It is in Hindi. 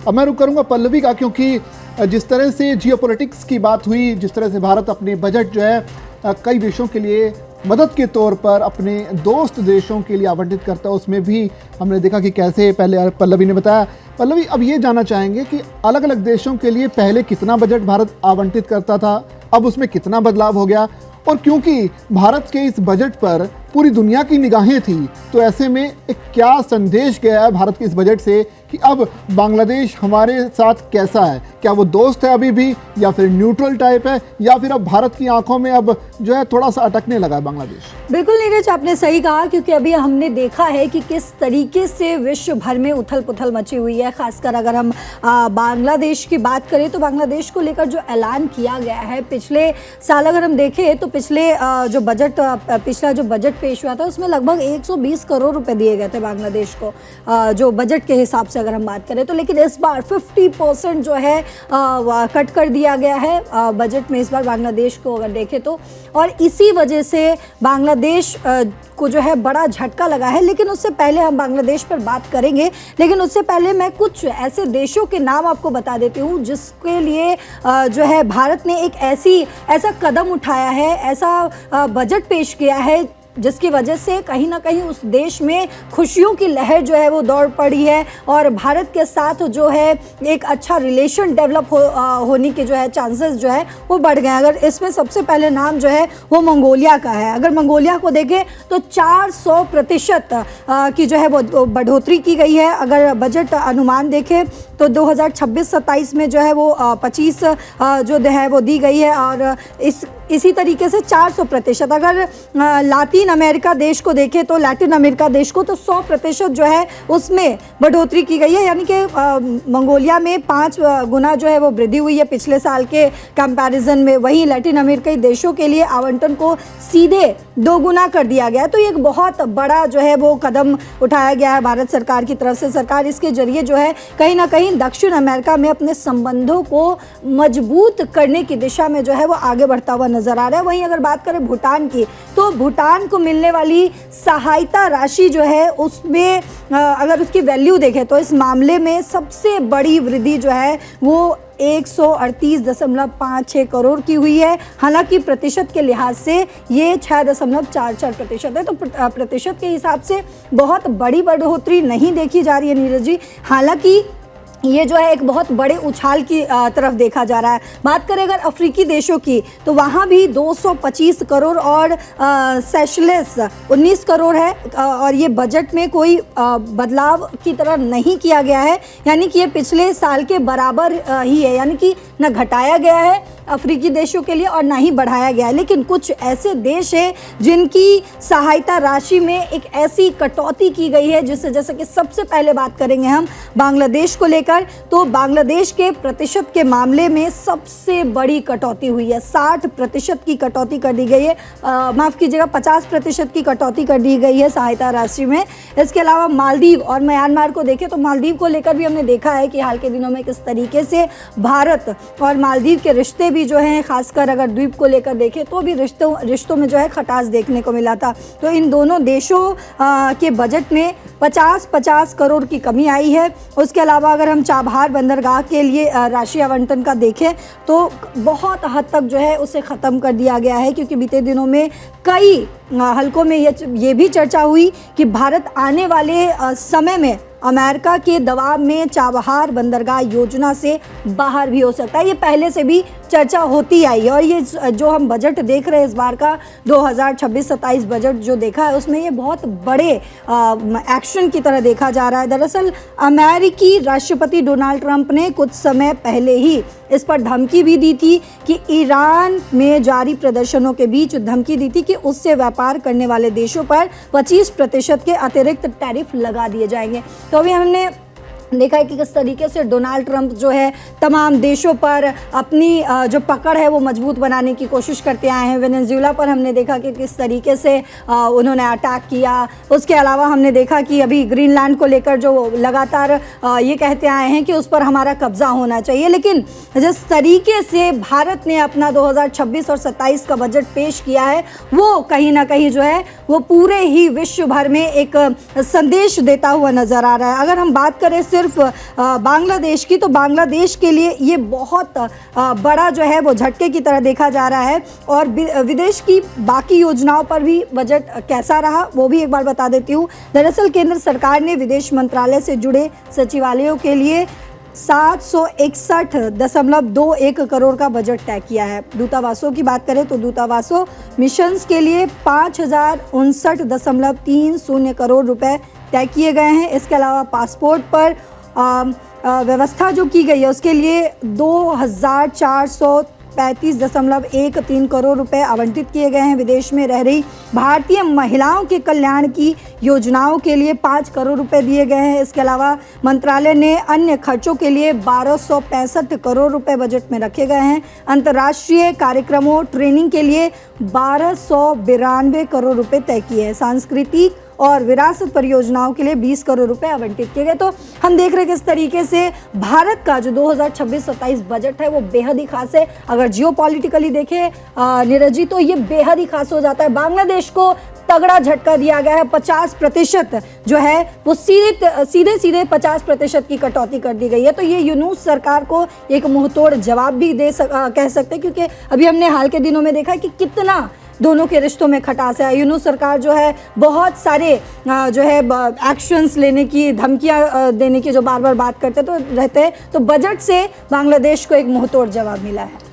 अब मैं रुक करूंगा पल्लवी का, क्योंकि जिस तरह से जियोपॉलिटिक्स की बात हुई, जिस तरह से भारत अपने बजट जो है कई देशों के लिए मदद के तौर पर अपने दोस्त देशों के लिए आवंटित करता है, उसमें भी हमने देखा कि कैसे, पहले पल्लवी ने बताया। पल्लवी, अब ये जानना चाहेंगे कि अलग अलग देशों के लिए पहले कितना बजट भारत आवंटित करता था, अब उसमें कितना बदलाव हो गया, और क्योंकि भारत के इस बजट पर पूरी दुनिया की निगाहें थी, तो ऐसे में एक क्या संदेश गया है भारत के इस बजट से कि अब बांग्लादेश हमारे साथ कैसा है? क्या वो दोस्त है अभी भी, या फिर न्यूट्रल टाइप है, या फिर अब भारत की आंखों में अब जो है थोड़ा सा अटकने लगा है बांग्लादेश? बिल्कुल नीरज, आपने सही कहा, क्योंकि अभी हमने देखा है कि किस तरीके से विश्व भर में उथल पुथल मची हुई है। खासकर अगर हम बांग्लादेश की बात करें तो बांग्लादेश को लेकर जो ऐलान किया गया है, पिछले साल अगर हम देखें तो पिछला जो बजट पेश हुआ था उसमें लगभग 120 करोड़ रुपए दिए गए थे बांग्लादेश को, जो बजट के हिसाब से अगर हम बात करें तो। लेकिन इस बार 50% जो है कट कर दिया गया है बजट में इस बार बांग्लादेश को अगर देखें तो, और इसी वजह से बांग्लादेश को जो है बड़ा झटका लगा है। लेकिन उससे पहले हम बांग्लादेश पर बात करेंगे, लेकिन उससे पहले मैं कुछ ऐसे देशों के नाम आपको बता देती हूँ जिसके लिए जो है भारत ने एक ऐसा कदम उठाया है, ऐसा बजट पेश किया है जिसकी वजह से कहीं ना कहीं उस देश में खुशियों की लहर जो है वो दौड़ पड़ी है, और भारत के साथ जो है एक अच्छा रिलेशन डेवलप होने के जो है चांसेस जो है वो बढ़ गए। अगर इसमें सबसे पहले नाम जो है वो मंगोलिया का है। अगर मंगोलिया को देखें तो 400% की जो है वो बढ़ोतरी की गई है। अगर बजट अनुमान देखें तो 2026-27 में जो है वो 25 जो है वो दी गई है, और इसी तरीके से 400%। अगर लातिन अमेरिका देश को देखें तो लैटिन अमेरिका देश को तो 100% जो है उसमें बढ़ोतरी की गई है, यानी कि मंगोलिया में 5 गुना जो है वो वृद्धि हुई है पिछले साल के कंपैरिजन में। वहीं लैटिन अमेरिकी देशों के लिए आवंटन को सीधे 2 गुना कर दिया गया। तो ये एक बहुत बड़ा जो है वो कदम उठाया गया है भारत सरकार की तरफ से। सरकार इसके जरिए जो है कहीं ना कहीं दक्षिण अमेरिका में अपने संबंधों को मजबूत करने की दिशा में जो है वो आगे बढ़ता हुआ नजर आ रहा है। वहीं अगर बात करें भूटान की, तो भूटान को मिलने वाली सहायता राशि जो है उसमें अगर उसकी वैल्यू देखें तो इस मामले में सबसे बड़ी वृद्धि जो है वो 138.56 करोड़ की हुई है। हालांकि प्रतिशत के लिहाज से ये 6.44% है, तो प्रतिशत के हिसाब से बहुत बड़ी बढ़ोतरी नहीं देखी जा रही है नीरज जी। हालांकि ये जो है एक बहुत बड़े उछाल की तरफ देखा जा रहा है। बात करें अगर अफ्रीकी देशों की तो वहाँ भी 225 करोड़ और सेशेल्स 19 करोड़ है, और ये बजट में कोई बदलाव की तरह नहीं किया गया है, यानी कि ये पिछले साल के बराबर ही है, यानी कि न घटाया गया है अफ्रीकी देशों के लिए और ना ही बढ़ाया गया है। लेकिन कुछ ऐसे देश हैं जिनकी सहायता राशि में एक ऐसी कटौती की गई है जिससे, जैसे कि सबसे पहले बात करेंगे हम बांग्लादेश को लेकर, तो बांग्लादेश के प्रतिशत के मामले में सबसे बड़ी कटौती हुई है। 60% की कटौती कर दी गई है, माफ़ कीजिएगा 50% की कटौती कर दी गई है सहायता राशि में। इसके अलावा मालदीव और म्यांमार को देखें तो मालदीव को लेकर भी हमने देखा है कि हाल के दिनों में किस तरीके से भारत और मालदीव के रिश्ते भी जो हैं, खासकर अगर द्वीप को लेकर देखें तो भी रिश्तों में जो है खटास देखने को मिला था। तो इन दोनों देशों के बजट में 50-50 करोड़ की कमी आई है। उसके अलावा अगर हम चाबहार बंदरगाह के लिए राशि आवंटन का देखें तो बहुत हद तक जो है उसे ख़त्म कर दिया गया है, क्योंकि बीते दिनों में कई हलकों में ये भी चर्चा हुई कि भारत आने वाले समय में अमेरिका के दबाव में चाबहार बंदरगाह योजना से बाहर भी हो सकता है। ये पहले से भी चर्चा होती आई है, और ये जो हम बजट देख रहे हैं इस बार का 2026-27 बजट जो देखा है उसमें ये बहुत बड़े एक्शन की तरह देखा जा रहा है। दरअसल अमेरिकी राष्ट्रपति डोनाल्ड ट्रंप ने कुछ समय पहले ही इस पर धमकी भी दी थी कि ईरान में जारी प्रदर्शनों के बीच धमकी दी थी कि उससे व्यापार करने वाले देशों पर 25% के अतिरिक्त टैरिफ लगा दिए जाएंगे। तो अभी हमने देखा है कि किस तरीके से डोनाल्ड ट्रंप जो है तमाम देशों पर अपनी जो पकड़ है वो मजबूत बनाने की कोशिश करते आए हैं। वेनेजुएला पर हमने देखा कि किस तरीके से उन्होंने अटैक किया। उसके अलावा हमने देखा कि अभी ग्रीनलैंड को लेकर जो लगातार ये कहते आए हैं कि उस पर हमारा कब्जा होना चाहिए। लेकिन जिस तरीके से भारत ने अपना 2026 और 27 का बजट पेश किया है वो कहीं ना कहीं जो है वो पूरे ही विश्व भर में एक संदेश देता हुआ नज़र आ रहा है। अगर हम बात करें सिर्फ सिर्फ बांग्लादेश की, तो बांग्लादेश के लिए ये बहुत बड़ा जो है वो झटके की तरह देखा जा रहा है। और विदेश की बाकी योजनाओं पर भी बजट कैसा रहा वो भी एक बार बता देती हूँ। दरअसल केंद्र सरकार ने विदेश मंत्रालय से जुड़े सचिवालयों के लिए 761.21 करोड़ का बजट तय किया है। दूतावासों की बात करें तो दूतावासों मिशंस के लिए 5059.30 करोड़ रुपए तय किए गए हैं। इसके अलावा पासपोर्ट पर व्यवस्था जो की गई है उसके लिए 2435.13 करोड़ रुपए आवंटित किए गए हैं। विदेश में रह रही भारतीय महिलाओं के कल्याण की योजनाओं के लिए 5 करोड़ रुपए दिए गए हैं। इसके अलावा मंत्रालय ने अन्य खर्चों के लिए 1265 करोड़ रुपए बजट में रखे गए हैं। अंतर्राष्ट्रीय कार्यक्रमों ट्रेनिंग के लिए 1292 करोड़ रुपए तय किए हैं। सांस्कृतिक और विरासत परियोजनाओं के लिए 20 करोड़ रुपए आवंटित किए गए। तो हम देख रहे हैं किस तरीके से भारत का जो 2026-27 बजट है वो बेहद ही खास है। अगर जियोपॉलिटिकली देखें नीरज जी तो ये बेहद ही खास हो जाता है। बांग्लादेश को तगड़ा झटका दिया गया है। 50% जो है वो सीधे 50% की कटौती कर दी गई है। तो ये यूनूस सरकार को एक मुंहतोड़ जवाब भी कह सकते हैं, क्योंकि अभी हमने हाल के दिनों में देखा है कि कितना दोनों के रिश्तों में खटास है। यूनूस सरकार जो है बहुत सारे जो है एक्शंस लेने की, धमकियां देने की जो बार बार बात करते तो रहते हैं, तो बजट से बांग्लादेश को एक मुंहतोड़ जवाब मिला है।